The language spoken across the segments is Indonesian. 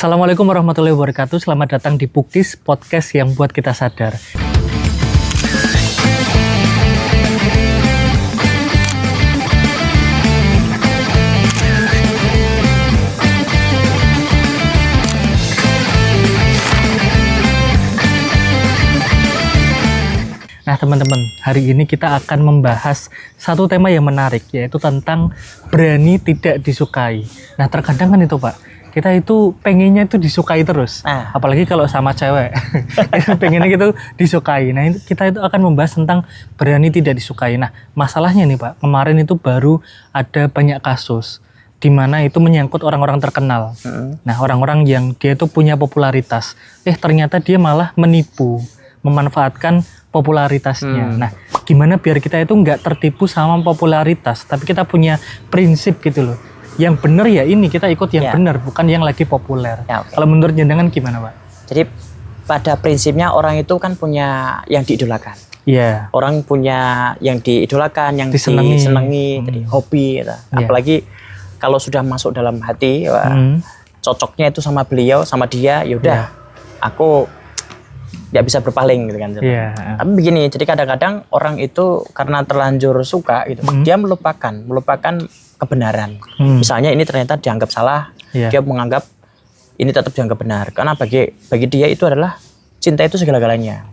Assalamualaikum warahmatullahi wabarakatuh. Selamat datang di Pukis, podcast yang buat kita sadar. Nah teman-teman, hari ini kita akan membahas satu tema yang menarik, yaitu tentang berani tidak disukai. Nah terkadang kan itu Pak, kita itu pengennya itu disukai terus, apalagi kalau sama cewek, pengennya gitu disukai. Nah kita itu akan membahas tentang berani tidak disukai. Nah masalahnya nih Pak, kemarin itu baru ada banyak kasus di mana itu menyangkut orang-orang terkenal. Nah orang-orang yang dia itu punya popularitas, ternyata dia malah menipu, memanfaatkan popularitasnya. Nah, gimana biar kita itu nggak tertipu sama popularitas, tapi kita punya prinsip gitu loh. Yang benar ya ini, kita ikut yang benar, bukan yang lagi populer. Kalau menurut jenengan gimana, Pak? Jadi pada prinsipnya orang itu kan punya yang diidolakan. Orang punya yang diidolakan, yang disenangi, jadi hobi gitu. Apalagi kalau sudah masuk dalam hati, cocoknya itu sama beliau, sama dia, yaudah aku nggak bisa berpaling gitu kan. Tapi begini, jadi kadang-kadang orang itu karena terlanjur suka gitu, dia melupakan kebenaran. Misalnya ini ternyata dianggap salah, dia menganggap ini tetap dianggap benar. Karena bagi dia itu adalah cinta itu segala-galanya.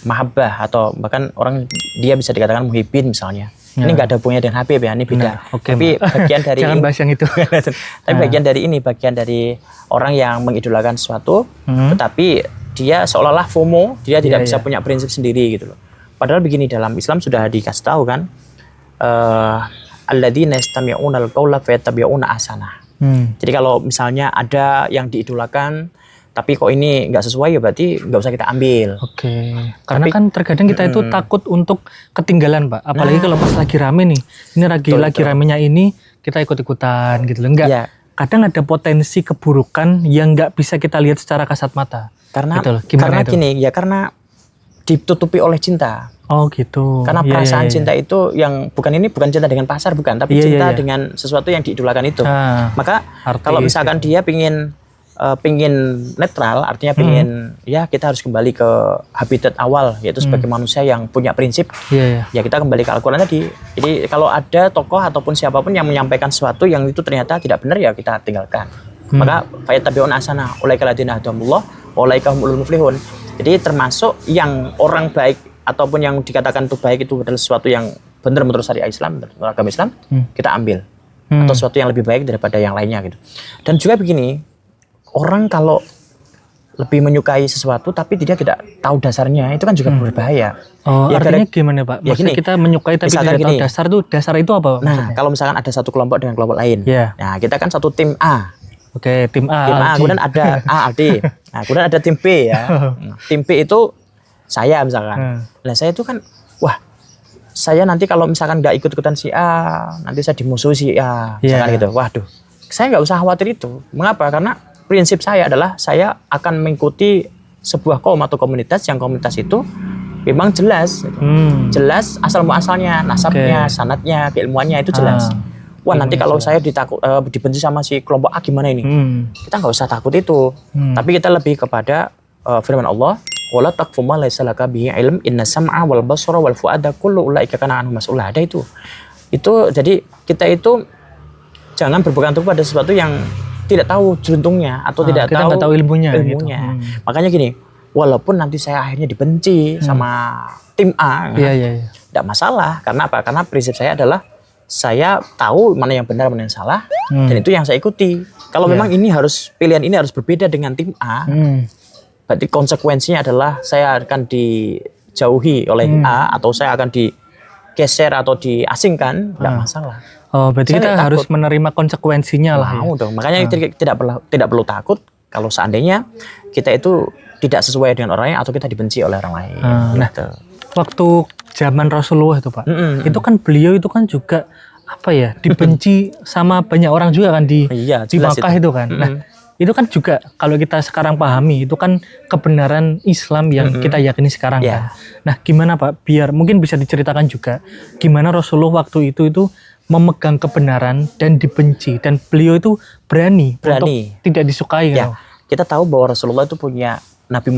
Mahabbah atau bahkan orang dia bisa dikatakan muhibbin misalnya. Ini nggak ada hubungannya dengan Habib ya, ini beda. Tapi bagian dari jangan bahas yang itu. Tapi bagian dari orang yang mengidolakan sesuatu, tetapi dia seolah-olah FOMO, dia tidak bisa punya prinsip sendiri gitu loh. Padahal begini, dalam Islam sudah dikasih tahu kan, alladzina yastami'una al-qaula fayattabi'una ahsanah. Jadi kalau misalnya ada yang diidolakan, tapi kok ini nggak sesuai ya berarti nggak usah kita ambil. Karena kan terkadang kita itu takut untuk ketinggalan Pak. Apalagi kalau pas lagi rame nih, ini lagi ramenya ini kita ikut-ikutan gitu loh. Kadang ada potensi keburukan yang nggak bisa kita lihat secara kasat mata. Karena karena ditutupi oleh cinta. Karena perasaan cinta itu yang bukan cinta dengan pasar, bukan, tapi cinta dengan sesuatu yang diidolakan itu. Maka kalau misalkan dia pingin netral, artinya kita harus kembali ke habitat awal, yaitu sebagai manusia yang punya prinsip. Ya kita kembali ke Al-Quran tadi. Jadi kalau ada tokoh ataupun siapapun yang menyampaikan sesuatu yang itu ternyata tidak benar, ya kita tinggalkan. Maka fayattabi'un ahsanah ulaika alladziina hadahumullah wa ulaika humul muflihun. Jadi termasuk yang orang baik ataupun yang dikatakan itu baik itu adalah sesuatu yang benar menurut syariat Islam, menurut agama Islam, kita ambil. Atau sesuatu yang lebih baik daripada yang lainnya gitu. Dan juga begini, orang kalau lebih menyukai sesuatu tapi tidak tahu dasarnya, itu kan juga berbahaya. Artinya gimana Pak? Maksudnya kita menyukai tapi tidak tahu dasar itu, dasar itu apa? Nah, kalau misalkan ada satu kelompok dengan kelompok lain, nah kita kan satu tim A. Tim A, kemudian ada A, D. Nah, kemudian ada tim B ya. Tim B itu saya misalkan. Nah, saya itu kan, saya nanti kalau misalkan nggak ikut-ikutan si A, nanti saya dimusuhi si A, misalkan gitu. Waduh, saya nggak usah khawatir itu. Mengapa? Karena prinsip saya adalah saya akan mengikuti sebuah kaum atau komunitas yang komunitas itu memang jelas, jelas asal muasalnya, nasabnya, sanadnya, keilmuannya itu jelas. Nanti kalau saya dibenci sama si kelompok A gimana ini? Kita nggak usah takut itu. Tapi kita lebih kepada firman Allah, wala taqfu ma laysa laka bihi ilm inna sam'a wal basara wal fu'ada kullu ulaika kana anhu mas'ula. Ada itu. Itu jadi kita itu jangan berpegang teguh pada sesuatu yang tidak tahu juntungnya atau tidak tahu ilmunya. Gitu. Makanya gini, walaupun nanti saya akhirnya dibenci sama tim A, tidak masalah. Karena apa? Karena prinsip saya adalah saya tahu mana yang benar, mana yang salah, dan itu yang saya ikuti. Kalau memang pilihan ini harus berbeda dengan tim A, berarti konsekuensinya adalah saya akan dijauhi oleh A, atau saya akan digeser atau diasingkan, tidak masalah. Berarti kita harus menerima konsekuensinya lah. Makanya tidak perlu takut kalau seandainya kita itu tidak sesuai dengan orang lain atau kita dibenci oleh orang lain. Gitu. Waktu zaman Rasulullah itu Pak, itu kan beliau itu kan juga dibenci sama banyak orang juga kan di Makkah itu kan. Nah itu kan juga kalau kita sekarang pahami itu kan kebenaran Islam yang kita yakini sekarang kan. Nah gimana Pak, biar mungkin bisa diceritakan juga gimana Rasulullah waktu itu memegang kebenaran dan dibenci, dan beliau itu berani. Untuk tidak disukai. Ya, kita tahu bahwa Rasulullah itu punya nabi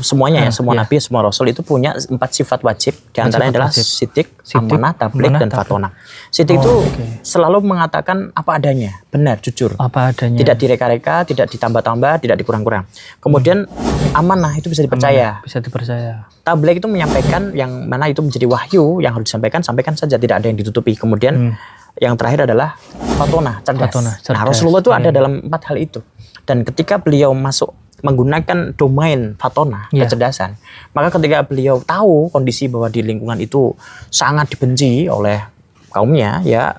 semuanya semua nabi, semua rasul itu punya 4 sifat wajib. Di antaranya adalah sidik, amanah, tabligh, dan fatonah. Sidik itu selalu mengatakan apa adanya, benar, jujur. Apa adanya. Tidak direka-reka, tidak ditambah-tambah, tidak dikurang-kurang. Kemudian amanah itu bisa dipercaya. Bisa dipercaya. Tabligh itu menyampaikan yang mana itu menjadi wahyu yang harus disampaikan, sampaikan saja, tidak ada yang ditutupi. Kemudian yang terakhir adalah fatonah, cerdas. Nah, Rasulullah itu ada dalam 4 hal itu. Dan ketika beliau masuk menggunakan domain fatonah, kecerdasan, maka ketika beliau tahu kondisi bahwa di lingkungan itu sangat dibenci oleh kaumnya, ya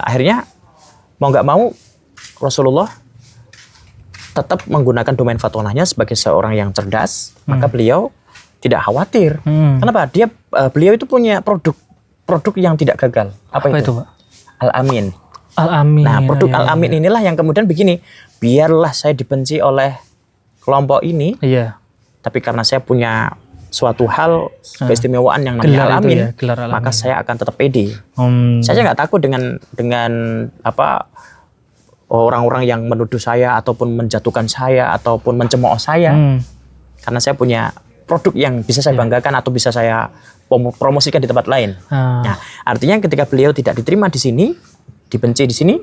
akhirnya mau nggak mau Rasulullah tetap menggunakan domain fatonahnya sebagai seorang yang cerdas, maka beliau tidak khawatir. Kenapa? Beliau itu punya produk yang tidak gagal. Apa itu Pak? Al-Amin. Al-Amin. Nah, produk Al-Amin inilah yang kemudian begini, biarlah saya dibenci oleh kelompok ini, tapi karena saya punya suatu hal keistimewaan yang namanya Al-Amin, maka saya akan tetap pede. Saya nggak takut dengan apa orang-orang yang menuduh saya ataupun menjatuhkan saya ataupun mencemooh saya, karena saya punya produk yang bisa saya banggakan atau bisa saya promosikan di tempat lain. Nah, artinya ketika beliau tidak diterima di sini, dibenci di sini,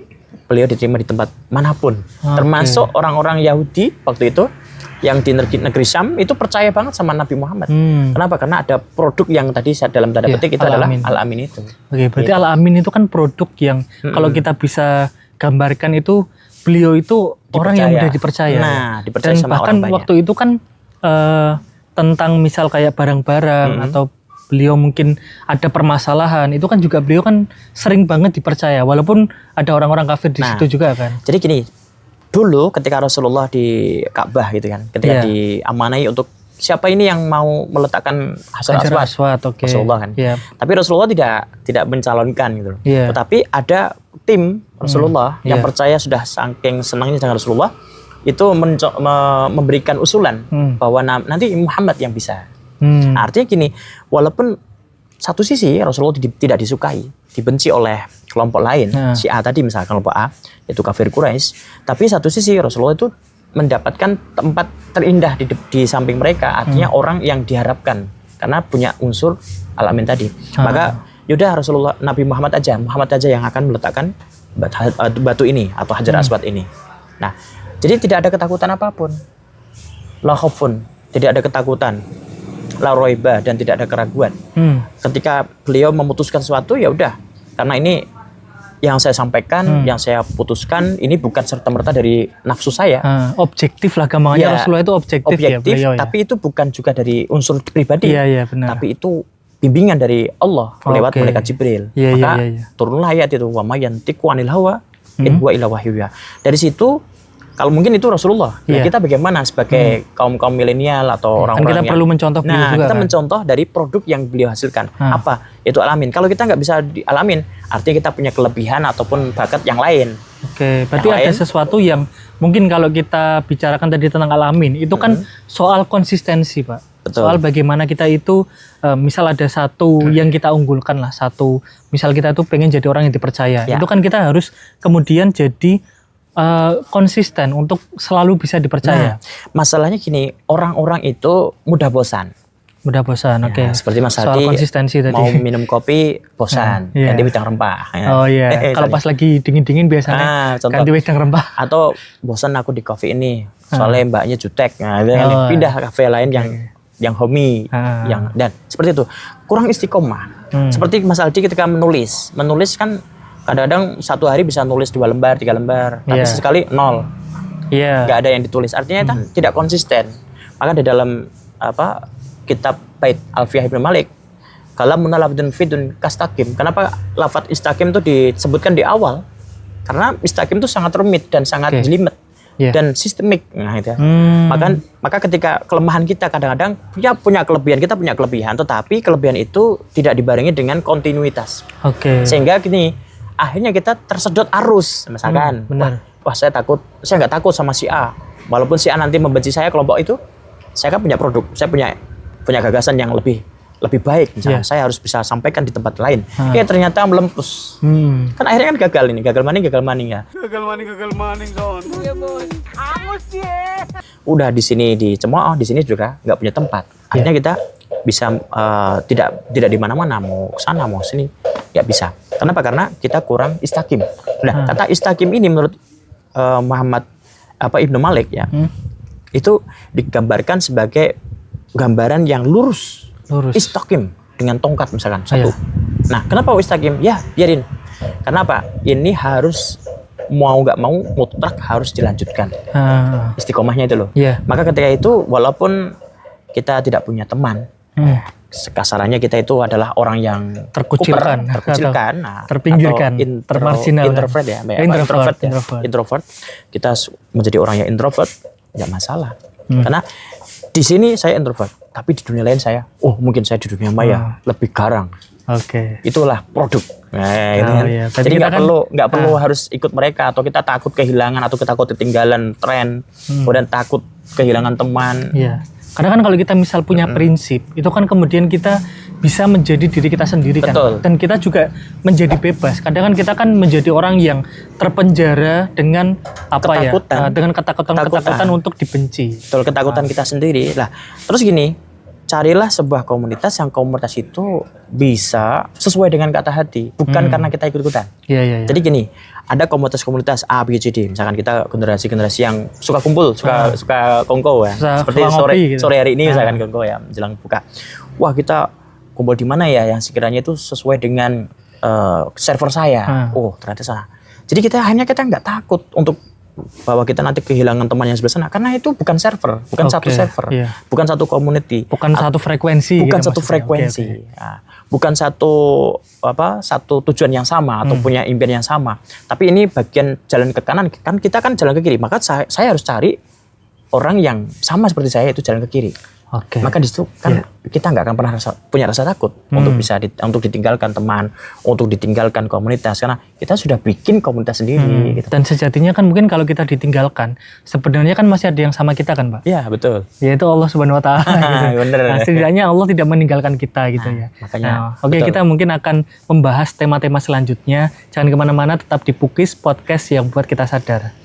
beliau diterima di tempat manapun, termasuk orang-orang Yahudi waktu itu yang di negeri Syam itu percaya banget sama Nabi Muhammad. Kenapa? Karena ada produk yang tadi dalam tanda petik itu adalah Al-Amin itu. Oke, berarti Al-Amin itu kan produk yang kalau kita bisa gambarkan itu beliau itu orang yang mudah dipercaya. Nah, dipercaya dan sama bahkan orang banyak. Waktu itu kan tentang misal kayak barang-barang atau beliau mungkin ada permasalahan, itu kan juga beliau kan sering banget dipercaya walaupun ada orang-orang kafir di situ juga kan. Jadi gini, dulu ketika Rasulullah di Ka'bah gitu kan, ketika diamanai untuk siapa ini yang mau meletakkan Hajar Aswad, Rasulullah kan. Tapi Rasulullah tidak mencalonkan gitu. Tetapi ada tim Rasulullah yang percaya, sudah saking senangnya dengan Rasulullah, itu memberikan usulan bahwa nanti Muhammad yang bisa. Nah, artinya gini, walaupun satu sisi Rasulullah tidak disukai, dibenci oleh kelompok lain, Syiah tadi misalkan kelompok A, yaitu kafir Quraisy, tapi satu sisi Rasulullah itu mendapatkan tempat terindah di samping mereka, artinya orang yang diharapkan karena punya unsur Al-Amin tadi. Maka yaudah Rasulullah, Nabi Muhammad aja yang akan meletakkan batu ini atau Hajar Aswad ini. Nah, jadi tidak ada ketakutan apapun, la khaufun, tidak ada ketakutan, la roiba, dan tidak ada keraguan. Ketika beliau memutuskan sesuatu, ya udah, karena ini yang saya sampaikan, yang saya putuskan, ini bukan serta-merta dari nafsu saya. Objektif lah gambarnya, Rasulullah itu objektif ya beliau, tapi itu bukan juga dari unsur pribadi, benar. tapi itu bimbingan dari Allah lewat malaikat Jibril. Maka turunlah ayat itu, wa may yantiqu anil hawa in huwa illa wahyu. Dari situ, kalau mungkin itu Rasulullah, ya kita bagaimana sebagai kaum milenial atau orang-orang kita perlu mencontoh beliau juga, kita mencontoh dari produk yang beliau hasilkan. Apa? Itu Al-Amin. Kalau kita nggak bisa di Al-Amin, artinya kita punya kelebihan ataupun bakat yang lain. Oke, berarti ada sesuatu yang mungkin kalau kita bicarakan tadi tentang Al-Amin, itu kan soal konsistensi, Pak. Betul. Soal bagaimana kita itu, misal ada satu yang kita unggulkan lah, satu, misal kita tuh pengen jadi orang yang dipercaya, itu kan kita harus kemudian jadi konsisten untuk selalu bisa dipercaya. Masalahnya gini, orang-orang itu mudah bosan. Oke. Seperti Mas Hadi, konsistensi tadi. Mau minum kopi bosan, ganti wedang rempah. Kalau pas lagi dingin-dingin biasanya ganti wedang rempah. Atau bosan aku di kopi ini, soalnya mbaknya jutek. Pindah kafe lain yang homey, dan seperti itu. Kurang istiqomah. Seperti Mas Aldi ketika menulis kan kadang-kadang satu hari bisa nulis 2 lembar, 3 lembar, tapi sesekali 0. Nggak ada yang ditulis. Artinya kan tidak konsisten. Maka di dalam kitab Bait Alfiyah Ibnu Malik, kalamun labdun fidun kastaqim. Kenapa lafaz istaqim itu disebutkan di awal? Karena istaqim itu sangat rumit dan sangat jelimet dan sistemik. Nah, itu. Maka ketika kelemahan kita kadang-kadang punya kelebihan, kita punya kelebihan, tetapi kelebihan itu tidak dibarengi dengan kontinuitas. Sehingga gini, akhirnya kita tersedot arus, misalkan, wah saya nggak takut sama si A, walaupun si A nanti membenci saya, kelompok itu, saya kan punya produk, saya punya gagasan yang lebih lebih baik, misalnya saya harus bisa sampaikan di tempat lain. Ternyata melempus. Kan akhirnya kan gagal maning ya. Gagal maning son. Iya bos. Angus dia. Udah di sini di Cemooh, di sini juga nggak punya tempat. Akhirnya kita bisa tidak di mana-mana, mau ke sana mau sini nggak bisa. Kenapa? Karena kita kurang istakim. Nah, kata istakim ini menurut Muhammad Ibnu Malik ya, itu digambarkan sebagai gambaran yang lurus. Istakim dengan tongkat misalkan satu. Nah, kenapa istakim? Ya, biarin. Karena apa? Ini harus mau nggak mau mutlak harus dilanjutkan. Istiqomahnya itu loh. Maka ketika itu walaupun kita tidak punya teman, kasarannya kita itu adalah orang yang terkucilkan, terpinggirkan, termarginal, introvert. Kita menjadi orang yang introvert, nggak masalah. Karena di sini saya introvert, tapi di dunia lain saya, mungkin saya di dunia maya lebih garang. Itulah produk. Jadi nggak perlu harus ikut mereka, atau kita takut kehilangan, atau kita takut ketinggalan tren, kemudian takut kehilangan teman. Karena kan kalau kita misal punya prinsip, itu kan kemudian kita bisa menjadi diri kita sendiri. Betul. Kan. Dan kita juga menjadi bebas. Kadang kan kita kan menjadi orang yang terpenjara dengan dengan ketakutan untuk dibenci. Betul, ketakutan kita sendiri. Lah, terus gini, carilah sebuah komunitas yang komunitas itu bisa sesuai dengan kata hati, bukan karena kita ikut-ikutan. Jadi gini, ada komunitas A, B, C, D. Misalkan kita generasi yang suka kumpul, suka kongko ya. Seperti sore hari ini misalkan kongko ya, menjelang buka. Wah, kita kumpul di mana ya yang sekiranya itu sesuai dengan server saya. Ternyata salah. Jadi kita nggak takut untuk bahwa kita nanti kehilangan teman yang sebelah sana, karena itu bukan server, bukan satu server, bukan satu community, bukan satu frekuensi, bukan satu tujuan yang sama atau punya impian yang sama. Tapi ini bagian jalan ke kanan, kan kita kan jalan ke kiri, maka saya harus cari orang yang sama seperti saya itu jalan ke kiri. Maka di situ kan kita nggak akan pernah punya rasa takut untuk bisa untuk ditinggalkan teman, untuk ditinggalkan komunitas, karena kita sudah bikin komunitas sendiri. Gitu. Dan sejatinya kan mungkin kalau kita ditinggalkan, sebenarnya kan masih ada yang sama kita kan, Pak? Iya, betul. Yaitu Allah Subhanahu Wa Taala. Gitu. Bener. Nah, setidaknya Allah tidak meninggalkan kita gitu ya. Makanya. Kita mungkin akan membahas tema-tema selanjutnya. Jangan kemana-mana, tetap di Pukis Podcast yang buat kita sadar.